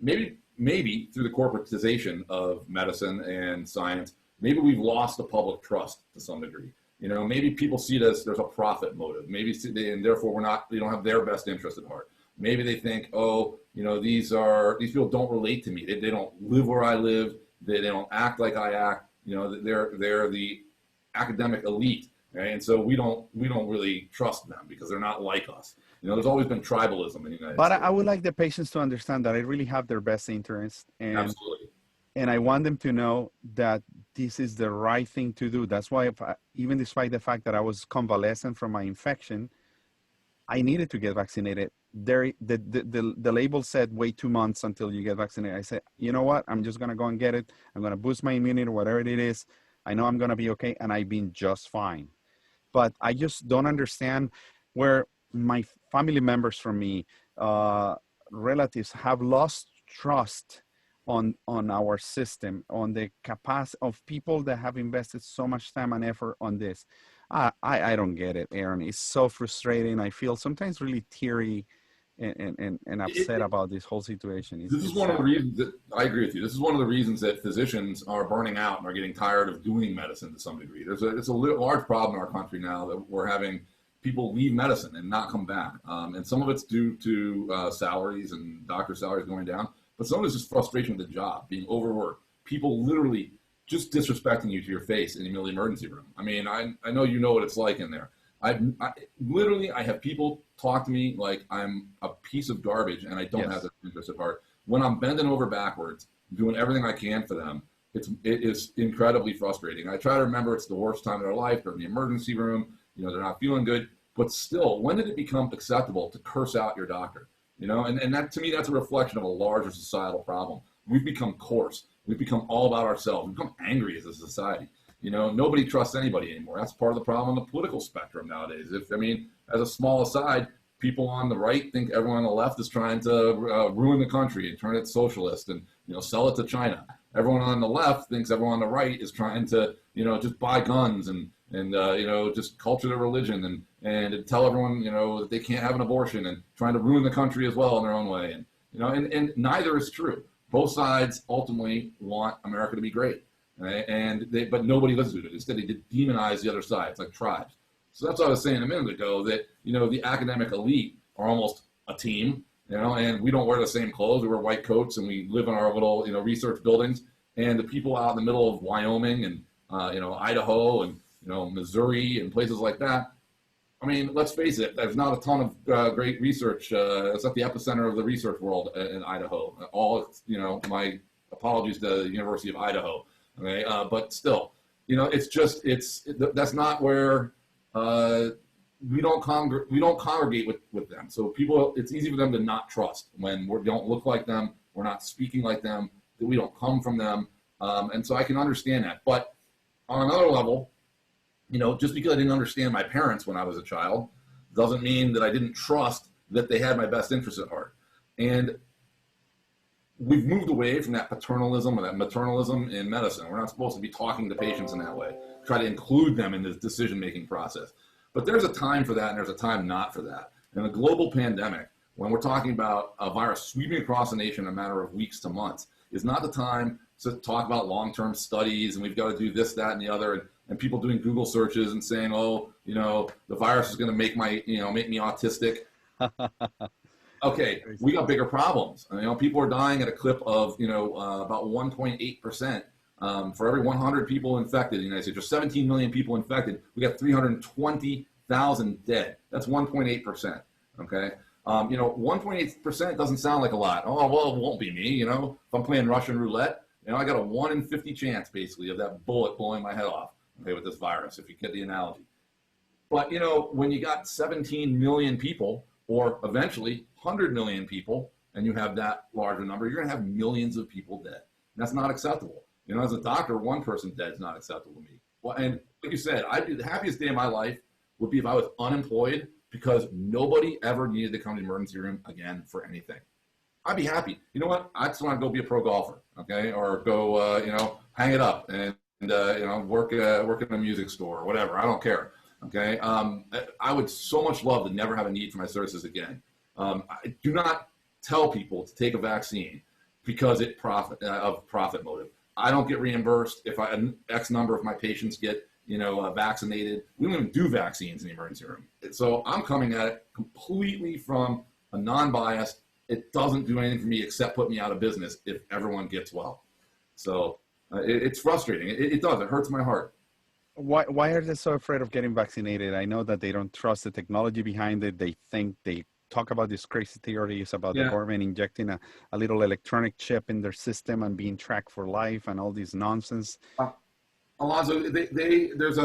maybe through the corporatization of medicine and science, maybe we've lost the public trust to some degree. You know, maybe people see it as there's a profit motive. Maybe and therefore we don't have their best interest at heart. Maybe they think, oh, these people don't relate to me. They don't live where I live. They don't act like I act. They're the academic elite, right? And so we don't really trust them because they're not like us. There's always been tribalism in the United States. I would like the patients to understand that I really have their best interest, Absolutely. And I want them to know that this is the right thing to do. That's why, even despite the fact that I was convalescent from my infection, I needed to get vaccinated. The label said wait 2 months until you get vaccinated. I said, you know what? I'm just going to go and get it. I'm going to boost my immunity, whatever it is. I know I'm going to be okay. And I've been just fine. But I just don't understand where my family members from me, relatives have lost trust on our system, on the capacity of people that have invested so much time and effort on this. I don't get it, Aaron. It's so frustrating. I feel sometimes really teary and upset about this whole situation. This is one of the reasons that I agree with you. This is one of the reasons that physicians are burning out and are getting tired of doing medicine to some degree. It's a large problem in our country now that we're having people leave medicine and not come back. And some of it's due to salaries and doctor salaries going down, but some of it's just frustration with the job, being overworked. People literally just disrespecting you to your face in the middle of the emergency room. I mean, I know what it's like in there. I have people talk to me like I'm a piece of garbage and I don't have their interest at heart. When I'm bending over backwards, doing everything I can for them, it is incredibly frustrating. I try to remember it's the worst time of their life. They're in the emergency room. They're not feeling good. But still, when did it become acceptable to curse out your doctor? And that, to me, that's a reflection of a larger societal problem. We've become coarse. We've become all about ourselves. We've become angry as a society. Nobody trusts anybody anymore. That's part of the problem on the political spectrum nowadays. As a small aside, people on the right think everyone on the left is trying to ruin the country and turn it socialist and sell it to China. Everyone on the left thinks everyone on the right is trying to just buy guns and just culture their religion and tell everyone that they can't have an abortion and trying to ruin the country as well in their own way. And neither is true. Both sides ultimately want America to be great. Right? But nobody listens to it. Instead, they demonize the other side. It's like tribes. So that's what I was saying a minute ago, that the academic elite are almost a team, and we don't wear the same clothes. We wear white coats and we live in our little research buildings. And the people out in the middle of Wyoming and Idaho and Missouri and places like that. I mean, let's face it. There's not a ton of great research. It's at the epicenter of the research world in Idaho. My apologies to the University of Idaho. Okay, but still, that's not where we don't congregate with them. So people, it's easy for them to not trust when we don't look like them, we're not speaking like them, that we don't come from them, and so I can understand that. But on another level, just because I didn't understand my parents when I was a child doesn't mean that I didn't trust that they had my best interest at heart. And we've moved away from that paternalism or that maternalism in medicine. We're not supposed to be talking to patients in that way, try to include them in the decision-making process. But there's a time for that and there's a time not for that. In a global pandemic, when we're talking about a virus sweeping across the nation in a matter of weeks to months, is not the time to talk about long-term studies and we've got to do this, that, and the other, and people doing Google searches and saying, oh, you know, the virus is going to make my, you know, make me autistic. Okay, we got bigger problems. You know, people are dying at a clip of, you know, about 1.8%. For every 100 people infected in the United States, there's 17 million people infected. We got 320,000 dead. That's 1.8%. Okay, you know, 1.8% doesn't sound like a lot. Oh well, it won't be me. You know, if I'm playing Russian roulette, you know, I got a 1 in 50 chance basically of that bullet blowing my head off. Okay, with this virus, if you get the analogy. But you know, when you got 17 million people, or eventually 100 million people, and you have that larger number, you're going to have millions of people dead. That's not acceptable. You know, as a doctor, one person dead is not acceptable to me. Well, and like you said, the happiest day of my life would be if I was unemployed because nobody ever needed to come to the emergency room again for anything. I'd be happy. You know what? I just want to go be a pro golfer, okay, or go, you know, hang it up and you know, work in a music store or whatever. I don't care. Okay, I would so much love to never have a need for my services again. I do not tell people to take a vaccine because of profit motive. I don't get reimbursed if X number of my patients get, you know, vaccinated. We don't even do vaccines in the emergency room. So I'm coming at it completely from a non-biased. It doesn't do anything for me except put me out of business if everyone gets well. So it's frustrating. It does. It hurts my heart. Why are they so afraid of getting vaccinated? I know that they don't trust the technology behind it. They think they talk about these crazy theories about the government injecting a little electronic chip in their system and being tracked for life and all this nonsense. Alonso, there's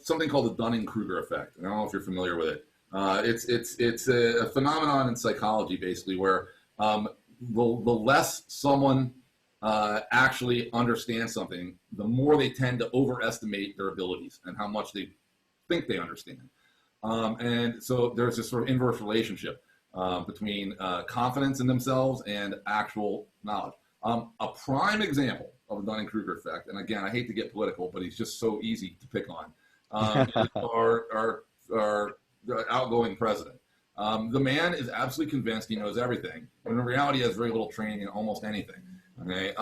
something called the Dunning-Kruger effect. I don't know if you're familiar with it. It's a phenomenon in psychology, basically, where the less someone actually understands something, the more they tend to overestimate their abilities and how much they think they understand. And so there's this sort of inverse relationship between confidence in themselves and actual knowledge. A prime example of the Dunning-Kruger effect, and again, I hate to get political, but he's just so easy to pick on, is our outgoing president. The man is absolutely convinced he knows everything, when in reality he has very little training in almost anything. Okay,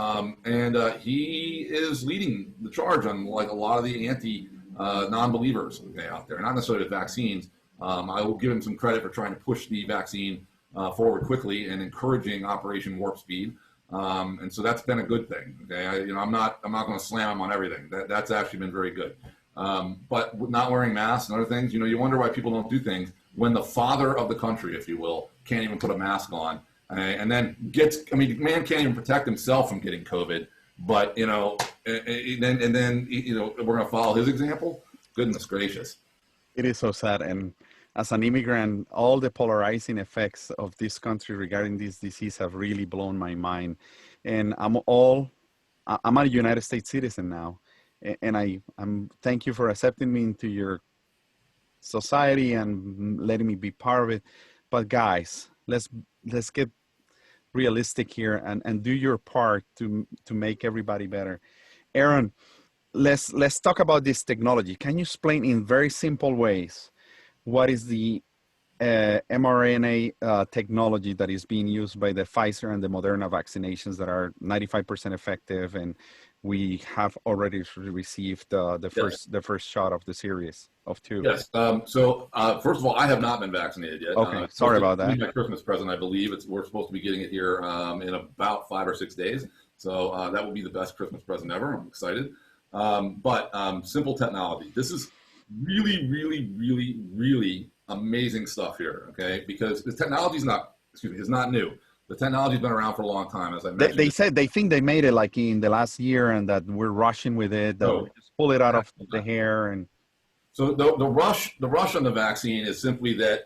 and he is leading the charge on like a lot of the non-believers out there, not necessarily the vaccines. I will give him some credit for trying to push the vaccine forward quickly and encouraging Operation Warp Speed, and so that's been a good thing. Okay, I'm not going to slam him on everything. That's actually been very good. But not wearing masks and other things, you wonder why people don't do things when the father of the country, if you will, can't even put a mask on, and then man can't even protect himself from getting COVID. But then we're going to follow his example. Goodness gracious, it is so sad. And as an immigrant, all the polarizing effects of this country regarding this disease have really blown my mind. And I'm a United States citizen now, and I'm thank you for accepting me into your society and letting me be part of it. But guys, let's get realistic here and do your part to make everybody better. Aaron, let's talk about this technology. Can you explain in very simple ways what is the mRNA technology that is being used by the Pfizer and the Moderna vaccinations that are 95% effective, and we have already received the first shot of the series of 2? Yes. So first of all, I have not been vaccinated yet. Okay. Sorry about that. My Christmas present, I believe. We're supposed to be getting it here in about 5 or 6 days. So that will be the best Christmas present ever. I'm excited. But simple technology. This is really, really, really, really amazing stuff here. Okay, because the technology is not new. The technology's been around for a long time, as I mentioned. They said they think they made it like in the last year, and that we're rushing with it. That we just pull it out of the hair. And so the rush on the vaccine is simply that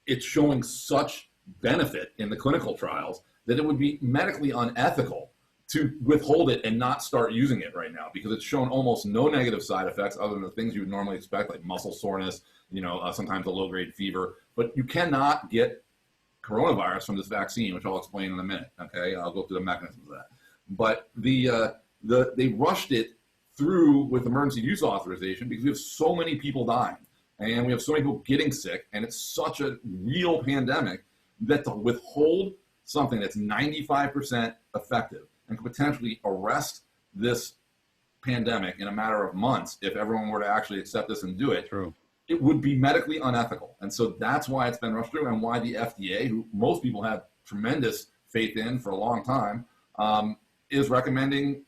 it's showing such benefit in the clinical trials that it would be medically unethical to withhold it and not start using it right now, because it's shown almost no negative side effects other than the things you would normally expect, like muscle soreness, sometimes a low-grade fever. But you cannot get coronavirus from this vaccine, which I'll explain in a minute. Okay, I'll go through the mechanisms of that. But they rushed it through with emergency use authorization because we have so many people dying. and we have so many people getting sick, and it's such a real pandemic that to withhold something that's 95% effective and could potentially arrest this pandemic in a matter of months, if everyone were to actually accept this and do it, True. it would be medically unethical. And so that's why it's been rushed through, and why the FDA, who most people have tremendous faith in for a long time, is recommending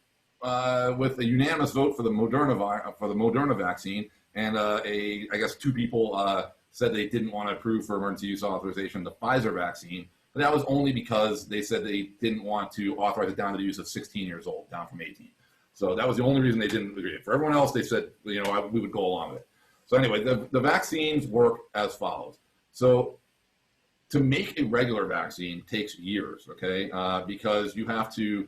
with a unanimous vote for the Moderna vaccine, and I guess 2 people said they didn't want to approve for emergency use authorization the Pfizer vaccine, but that was only because they said they didn't want to authorize it down to the use of 16 years old, down from 18. So that was the only reason they didn't agree. For everyone else, they said, we would go along with it. So anyway, the vaccines work as follows. So to make a regular vaccine takes years, okay? Because you have to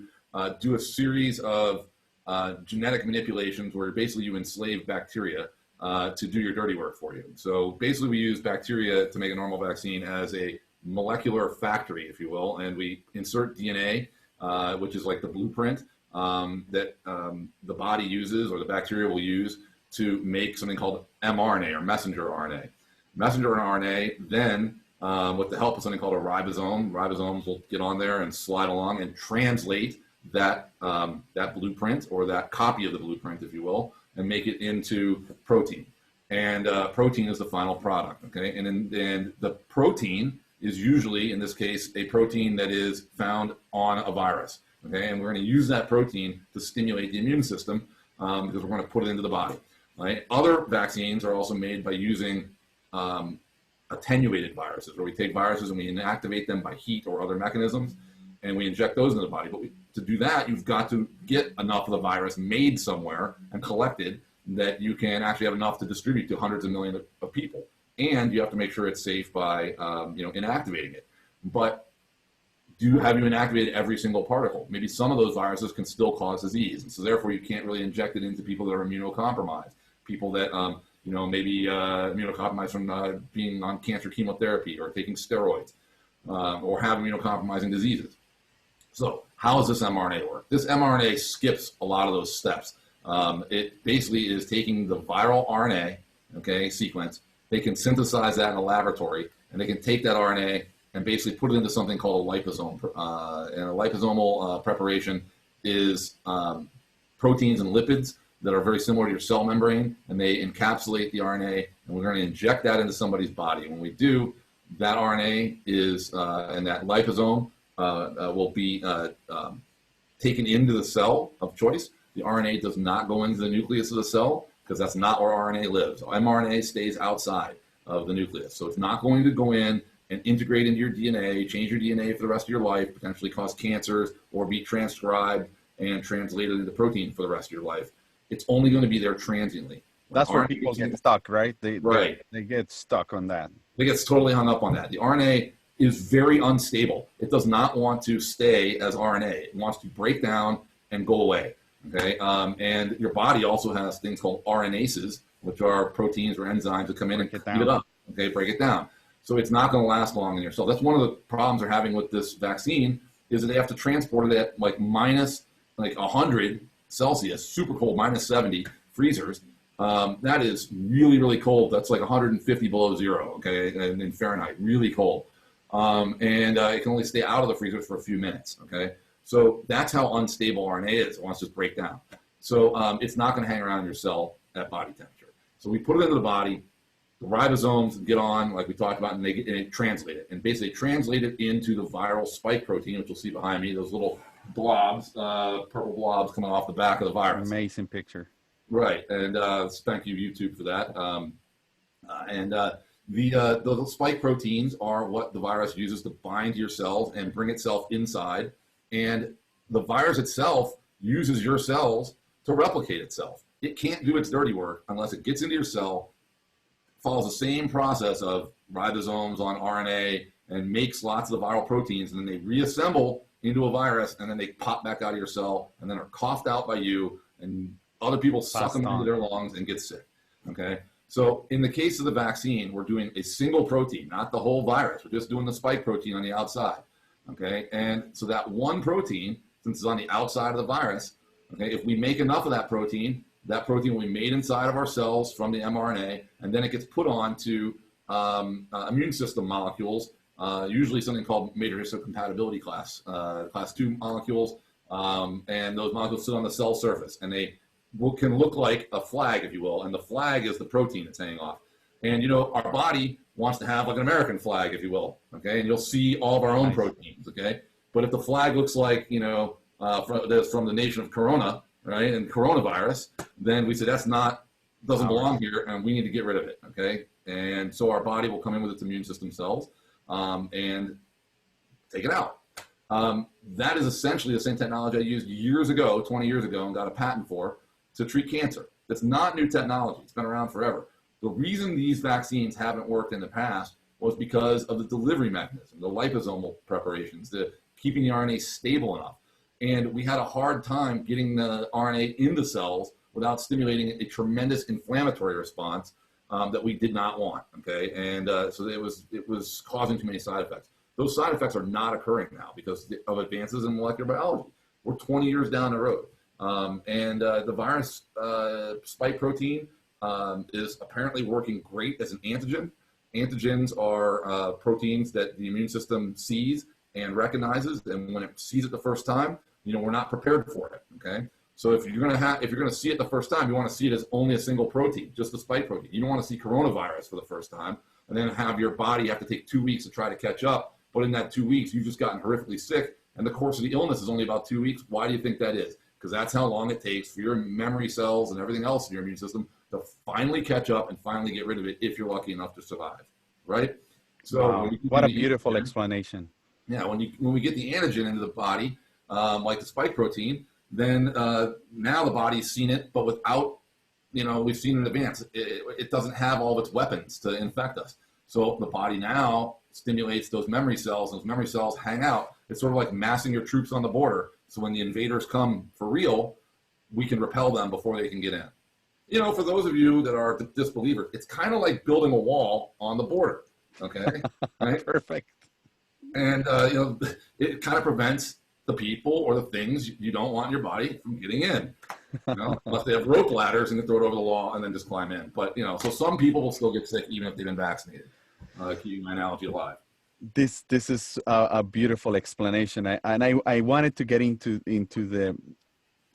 do a series of genetic manipulations where basically you enslave bacteria to do your dirty work for you. So basically we use bacteria to make a normal vaccine as a molecular factory, if you will, and we insert DNA, which is like the blueprint that the body uses, or the bacteria will use, to make something called mRNA, or messenger RNA. Messenger RNA then, with the help of something called a ribosomes will get on there and slide along and translate that blueprint, or that copy of the blueprint, if you will, and make it into protein. And protein is the final product, okay? And the protein is usually, in this case, a protein that is found on a virus, okay? And we're going to use that protein to stimulate the immune system because we're going to put it into the body, right? Other vaccines are also made by using attenuated viruses, where we take viruses and we inactivate them by heat or other mechanisms, and we inject those into the body. But to do that, you've got to get enough of the virus made somewhere and collected that you can actually have enough to distribute to hundreds of millions of people. And you have to make sure it's safe by inactivating it. But have you inactivated every single particle? Maybe some of those viruses can still cause disease, and so therefore you can't really inject it into people that are immunocompromised, people that maybe immunocompromised from being on cancer chemotherapy or taking steroids, or have immunocompromising diseases. So how does this mRNA work? This mRNA skips a lot of those steps. It basically is taking the viral RNA, okay, sequence. They can synthesize that in a laboratory, and they can take that RNA and basically put it into something called a liposome. And a liposomal preparation is proteins and lipids that are very similar to your cell membrane, and they encapsulate the RNA, and we're going to inject that into somebody's body. When we do, that RNA is, and that liposome will be taken into the cell of choice. The RNA does not go into the nucleus of the cell, because that's not where RNA lives. mRNA stays outside of the nucleus. So it's not going to go in and integrate into your DNA, change your DNA for the rest of your life, potentially cause cancers, or be transcribed and translated into protein for the rest of your life. It's only going to be there transiently. That's where people get stuck, right? They get stuck on that. They get totally hung up on that. The RNA is very unstable. It does not want to stay as RNA. It wants to break down and go away. Okay, and your body also has things called RNases, which are proteins or enzymes that come in and speed it up. Okay, break it down. So it's not going to last long in your cell. That's one of the problems they're having with this vaccine, is that they have to transport it at like minus 100 Celsius, super cold, minus 70 freezers. That is really, really cold. That's like 150 below zero, okay, and in Fahrenheit, really cold. And it can only stay out of the freezer for a few minutes, okay? So that's how unstable RNA is. It wants to just break down. So it's not going to hang around in your cell at body temperature. So we put it into the body. The ribosomes get on, like we talked about, and they translate it. And basically translate it into the viral spike protein, which you'll see behind me, those little blobs, purple blobs coming off the back of the virus. Amazing picture. Right. And thank you, YouTube, for that. The spike proteins are what the virus uses to bind to your cells and bring itself inside. And the virus itself uses your cells to replicate itself. It can't do its dirty work unless it gets into your cell, follows the same process of ribosomes on RNA, and makes lots of the viral proteins, and then they reassemble into a virus, and then they pop back out of your cell, and then are coughed out by you, and other people suck them into their lungs and get sick, okay? So in the case of the vaccine, we're doing a single protein, not the whole virus. We're just doing the spike protein on the outside. Okay, and so that one protein, since it's on the outside of the virus, okay, if we make enough of that protein, That protein will be made inside of our cells from the mRNA, and then it gets put on to immune system molecules, usually something called major histocompatibility class 2 molecules, and those molecules sit on the cell surface, and they can look like a flag, if you will, and the flag is the protein that's hanging off. And you know, our body wants to have like an American flag, if you will, okay? And you'll see all of our own proteins, okay? But if the flag looks like, you know, from the nation of Corona, right, and coronavirus, then we say doesn't belong here, and we need to get rid of it, okay? And so our body will come in with its immune system cells and take it out. That is essentially the same technology I used years ago, 20 years ago, and got a patent for to treat cancer. It's not new technology. It's been around forever. The reason these vaccines haven't worked in the past was because of the delivery mechanism, the liposomal preparations, the keeping the RNA stable enough. And we had a hard time getting the RNA in the cells without stimulating a tremendous inflammatory response that we did not want, okay? And so it was causing too many side effects. Those side effects are not occurring now because of advances in molecular biology. We're 20 years down the road. The virus spike protein is apparently working great as an antigen. Antigens are proteins that the immune system sees and recognizes, and when it sees it the first time, you know, we're not prepared for it, okay? So if you're gonna see it the first time, you want to see it as only a single protein, just the spike protein. You don't want to see coronavirus for the first time and then have your body have to take 2 weeks to try to catch up. But in that 2 weeks, you've just gotten horrifically sick, and the course of the illness is only about 2 weeks. Why do you think that is? Because that's how long it takes for your memory cells and everything else in your immune system to finally catch up and finally get rid of it if you're lucky enough to survive, right? So wow. What a beautiful explanation. Yeah, when we get the antigen into the body, like the spike protein, then now the body's seen it, but without, you know, we've seen it in advance. It doesn't have all of its weapons to infect us. So the body now stimulates those memory cells, and those memory cells hang out. It's sort of like massing your troops on the border. So when the invaders come for real, we can repel them before they can get in. You know, for those of you that are disbelievers, it's kind of like building a wall on the border, okay? Right? Perfect. And, you know, it kind of prevents the people or the things you don't want in your body from getting in, you know, unless they have rope ladders and they throw it over the wall and then just climb in. But, you know, so some people will still get sick even if they've been vaccinated, keeping my analogy alive. This is a beautiful explanation. I wanted to get into the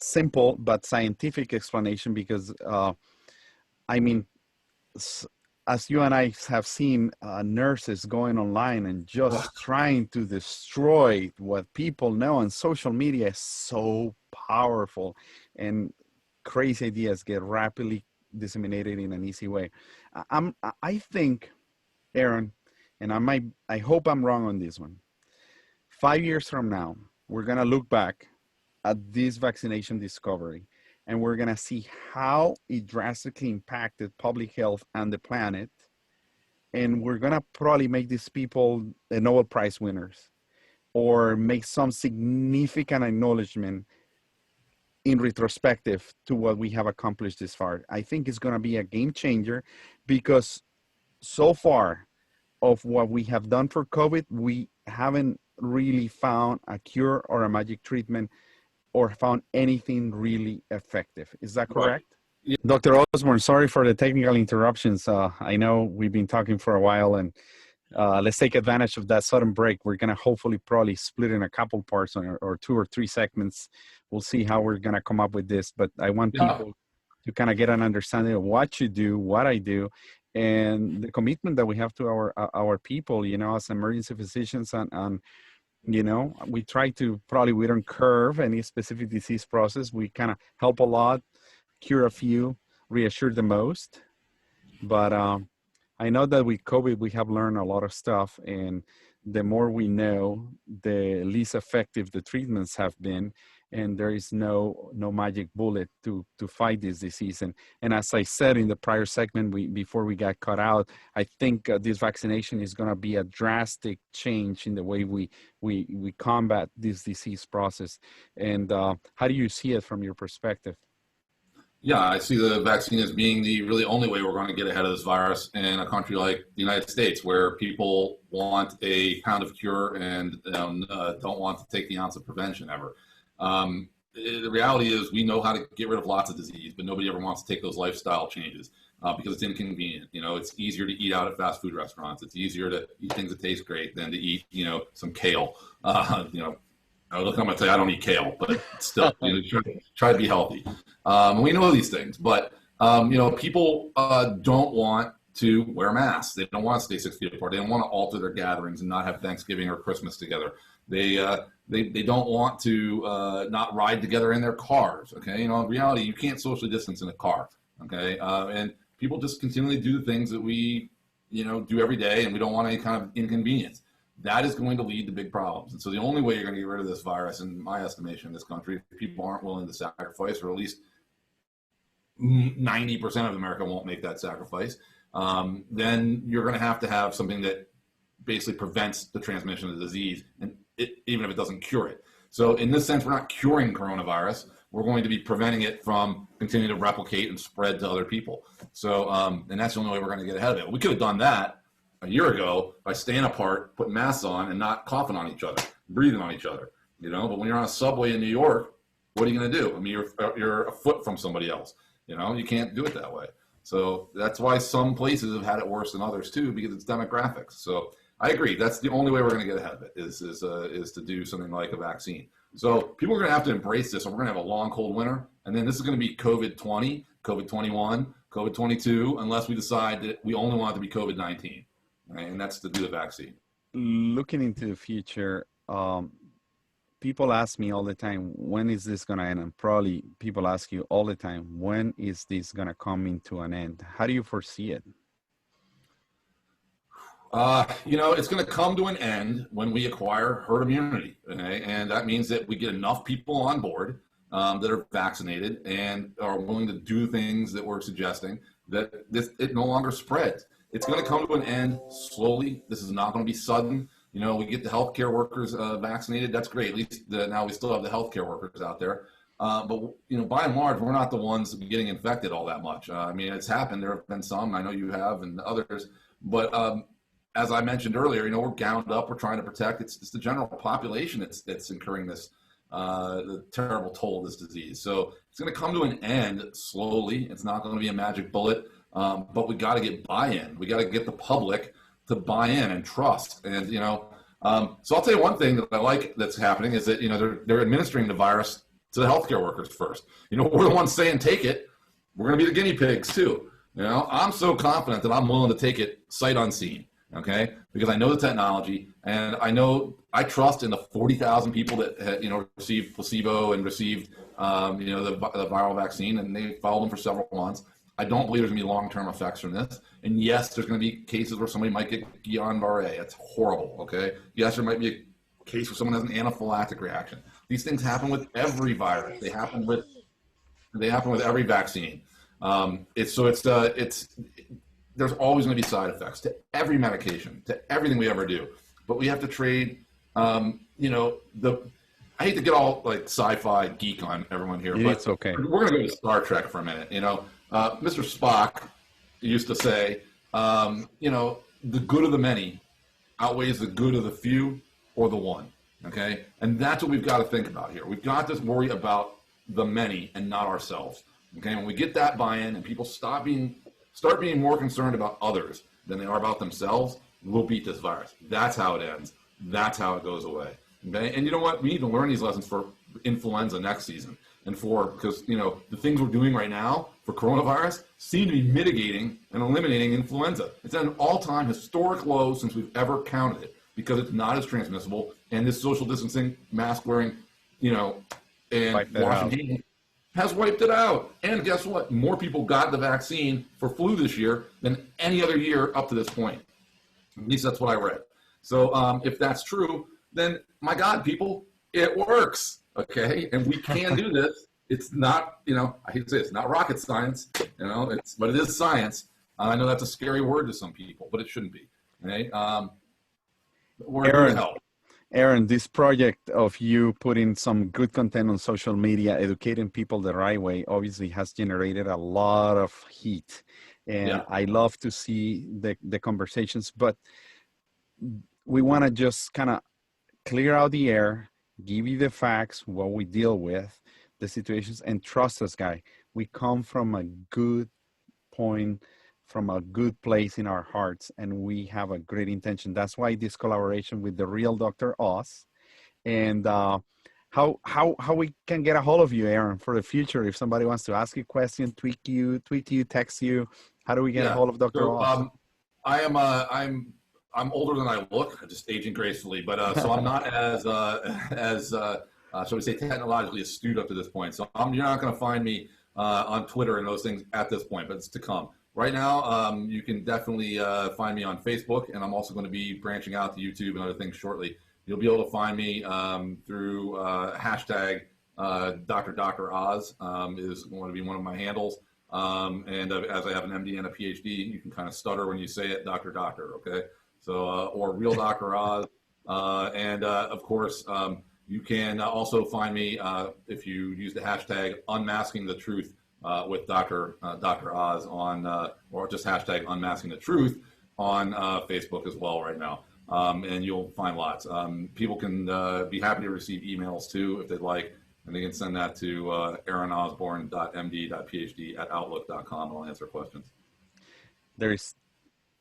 simple but scientific explanation because, I mean, as you and I have seen nurses going online and just trying to destroy what people know on social media is so powerful, and crazy ideas get rapidly disseminated in an easy way. I think, Aaron, and I hope I'm wrong on this one. 5 years from now, we're gonna look back at this vaccination discovery, and we're gonna see how it drastically impacted public health and the planet. And we're gonna probably make these people the Nobel Prize winners or make some significant acknowledgement in retrospective to what we have accomplished this far. I think it's gonna be a game changer because so far of what we have done for COVID, we haven't really found a cure or a magic treatment or found anything really effective. Is that correct? Right. Yeah. Dr. Osborne, sorry for the technical interruptions. I know we've been talking for a while, and let's take advantage of that sudden break. We're going to hopefully probably split in a couple parts or 2 or 3 segments. We'll see how we're going to come up with this, but I want people to kind of get an understanding of what you do, what I do, and the commitment that we have to our people, you know, as emergency physicians, and you know, we try to we don't curve any specific disease process. We kind of help a lot, cure a few, reassure the most. But I know that with COVID, we have learned a lot of stuff, and the more we know, the least effective the treatments have been, and there is no magic bullet to fight this disease. And as I said in the prior segment, before we got cut out, I think this vaccination is going to be a drastic change in the way we combat this disease process. And how do you see it from your perspective? Yeah, I see the vaccine as being the really only way we're going to get ahead of this virus in a country like the United States, where people want a pound of cure and don't want to take the ounce of prevention ever. the reality is we know how to get rid of lots of disease, but nobody ever wants to take those lifestyle changes because it's inconvenient. You know, it's easier to eat out at fast food restaurants. It's easier to eat things that taste great than to eat, you know, some kale. You know, look, I'm going to tell you, I don't eat kale, but still, you know, try to be healthy. We know these things, but you know, people don't want to wear masks. They don't want to stay 6 feet apart. They don't want to alter their gatherings and not have Thanksgiving or Christmas together. They don't want to not ride together in their cars. Okay, you know, in reality, you can't socially distance in a car. Okay, and people just continually do the things that we, you know, do every day, and we don't want any kind of inconvenience. That is going to lead to big problems. And so the only way you're going to get rid of this virus, in my estimation, in this country, if people aren't willing to sacrifice, or at least 90% of America won't make that sacrifice, then you're going to have something that basically prevents the transmission of the disease, and even if it doesn't cure it. So in this sense, we're not curing coronavirus. We're going to be preventing it from continuing to replicate and spread to other people. So, and that's the only way we're going to get ahead of it. We could have done that a year ago by staying apart, putting masks on, and not coughing on each other, breathing on each other. You know, but when you're on a subway in New York, what are you going to do? I mean, you're a foot from somebody else. You know, you can't do it that way. So that's why some places have had it worse than others too, because it's demographics. So I agree. That's the only way we're going to get ahead of it is to do something like a vaccine. So people are going to have to embrace this, and we're going to have a long, cold winter. And then this is going to be COVID-20, COVID-21, COVID-22, unless we decide that we only want it to be COVID-19, right? And that's to do the vaccine. Looking into the future, people ask me all the time, when is this going to end? And probably people ask you all the time, when is this going to come into an end? How do you foresee it? You know, it's going to come to an end when we acquire herd immunity, okay? And that means that we get enough people on board that are vaccinated and are willing to do things that we're suggesting, that it no longer spreads. It's going to come to an end slowly. This is not going to be sudden. You know, we get the healthcare workers vaccinated. That's great. At least now we still have the healthcare workers out there. But, you know, by and large, we're not the ones getting infected all that much. I mean, it's happened. There have been some. I know you have, and others. But as I mentioned earlier, you know, we're gowned up. We're trying to protect. It's the general population that's incurring this the terrible toll of this disease. So it's going to come to an end slowly. It's not going to be a magic bullet. But we got to get buy-in. We got to get the public to buy in and trust. And, you know, so I'll tell you one thing that I like that's happening is that, you know, they're administering the virus to the healthcare workers first. You know, we're the ones saying take it. We're going to be the guinea pigs too. You know, I'm so confident that I'm willing to take it sight unseen. Okay, because I know the technology, and I trust in the 40,000 people that you know received placebo and received you know the viral vaccine, and they followed them for several months. I don't believe there's going to be long-term effects from this. And yes, there's going to be cases where somebody might get Guillain-Barré. That's horrible. Okay. Yes, there might be a case where someone has an anaphylactic reaction. These things happen with every virus. They happen with every vaccine. There's always going to be side effects to every medication, to everything we ever do. But we have to trade, you know, I hate to get all like sci-fi geek on everyone here, but it's okay. We're going to go to Star Trek for a minute. You know, Mr. Spock used to say, you know, the good of the many outweighs the good of the few or the one. Okay. And that's what we've got to think about here. We've got to worry about the many and not ourselves. Okay. When we get that buy-in and people start being more concerned about others than they are about themselves, we'll beat this virus. That's how it ends. That's how it goes away. Okay? And you know what? We need to learn these lessons for influenza next season. And because, you know, the things we're doing right now for coronavirus seem to be mitigating and eliminating influenza. It's at an all-time historic low since we've ever counted it because it's not as transmissible. And this social distancing, mask wearing, you know, and washing hands has wiped it out. And guess what? More people got the vaccine for flu this year than any other year up to this point. At least that's what I read. So if that's true, then my God, people, it works. Okay. And we can do this. It's not, you know, I hate to say it's not rocket science, you know, but it is science. I know that's a scary word to some people, but it shouldn't be. Right? We're here to help. Aaron, this project of you putting some good content on social media, educating people the right way, obviously has generated a lot of heat. And yeah. I love to see the conversations, but we want to just kind of clear out the air, give you the facts, what we deal with, the situations. And trust us, guy, we come from a good point, from a good place in our hearts, and we have a great intention. That's why this collaboration with the real Dr. Oz. And how we can get a hold of you, Aaron, for the future. If somebody wants to ask you a question, tweet you, text you, how do we get a hold of Dr. So Oz? I'm older than I look, just aging gracefully, but so I'm not as shall we say, technologically astute up to this point. So you're not going to find me on Twitter and those things at this point, but it's to come. Right now, you can definitely find me on Facebook, and I'm also going to be branching out to YouTube and other things shortly. You'll be able to find me through hashtag Dr. Oz is going to be one of my handles. And as I have an MD and a PhD, you can kind of stutter when you say it, Doctor, okay? So, or real Dr. Oz. And of course, you can also find me if you use the hashtag Unmasking the Truth with Dr. Oz on, or just hashtag Unmasking the Truth on Facebook as well right now. And you'll find lots. People can be happy to receive emails too if they'd like, and they can send that to aaronosborne.md.phd@outlook.com, and I'll answer questions. There's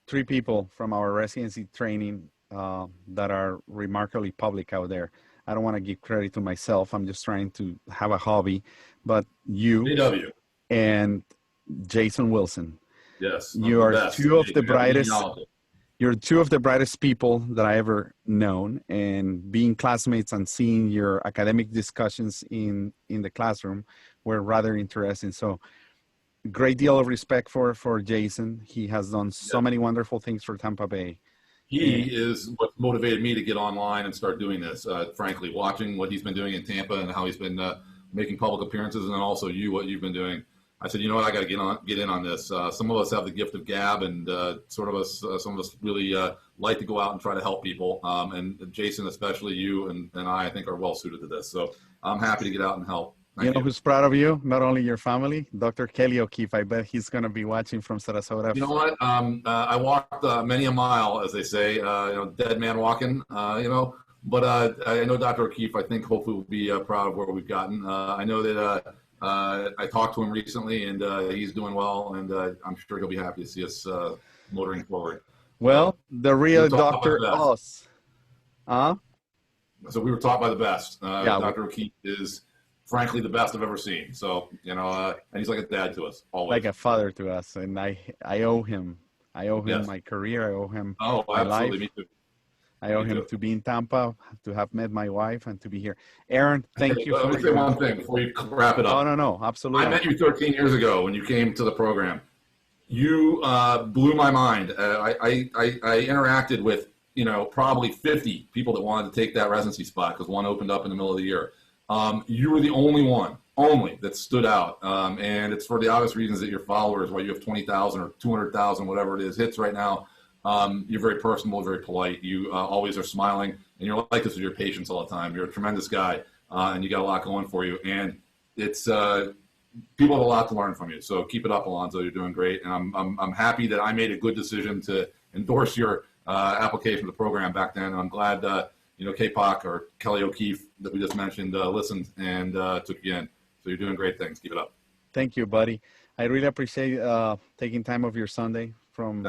3 people from our residency training that are remarkably public out there. I don't want to give credit to myself. I'm just trying to have a hobby. But you BW. and Jason Wilson. Yes. You are 2 of the brightest. You're 2 of the brightest people that I ever known, and being classmates and seeing your academic discussions in the classroom were rather interesting. So great deal of respect for Jason. He has done so many wonderful things for Tampa Bay. He is what motivated me to get online and start doing this, frankly, watching what he's been doing in Tampa and how he's been making public appearances, and then also what you've been doing. I said, you know what, I got to get in on this. Some of us have the gift of gab, and some of us really like to go out and try to help people. And Jason, especially you and I think are well suited to this. So I'm happy to get out and help. You know who's proud of you? Not only your family, Dr. Kelly OKeefe. I bet he's going to be watching from Sarasota. You know what? I walked many a mile, as they say, dead man walking, But I know Dr. OKeefe, I think, hopefully will be proud of where we've gotten. I know that I talked to him recently, and he's doing well, and I'm sure he'll be happy to see us motoring forward. Well, the real Dr. Oz. So we were taught by the best. Dr. OKeefe is, frankly, the best I've ever seen. So, and he's like a dad to us, always. Like a father to us, and I owe him. I owe him my career. I owe him my life. Me too. I owe him to be in Tampa, to have met my wife, and to be here. Aaron, thank you. Let me say one thing before you wrap it up. No, absolutely. I met you 13 years ago when you came to the program. You blew my mind. I interacted with, probably 50 people that wanted to take that residency spot because one opened up in the middle of the year. You were the only one that stood out. And it's for the obvious reasons that your followers, why you have 20,000 or 200,000, whatever it is, hits right now. You're very personable, very polite. You always are smiling, and you're like this with your patients all the time. You're a tremendous guy, and you got a lot going for you. And it's people have a lot to learn from you. So keep it up, Alonso. You're doing great, and I'm happy that I made a good decision to endorse your application to the program back then. And I'm glad KPOC or Kelly OKeefe that we just mentioned listened and took you in. So you're doing great things. Keep it up. Thank you, buddy. I really appreciate taking time of your Sunday from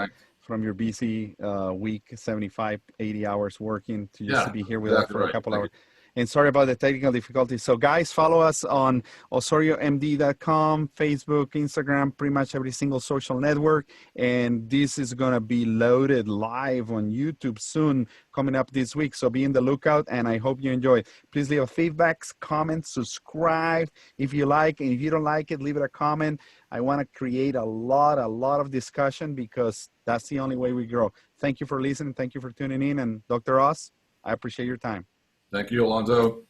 your busy week, 75, 80 hours working to be here with us for a couple hours. And sorry about the technical difficulties. So guys, follow us on osoriomd.com, Facebook, Instagram, pretty much every single social network. And this is going to be loaded live on YouTube soon, coming up this week. So be in the lookout, and I hope you enjoy it. Please leave a feedbacks, comments, subscribe if you like. And if you don't like it, leave it a comment. I want to create a lot of discussion, because that's the only way we grow. Thank you for listening. Thank you for tuning in. And Dr. Oz, I appreciate your time. Thank you, Alonso.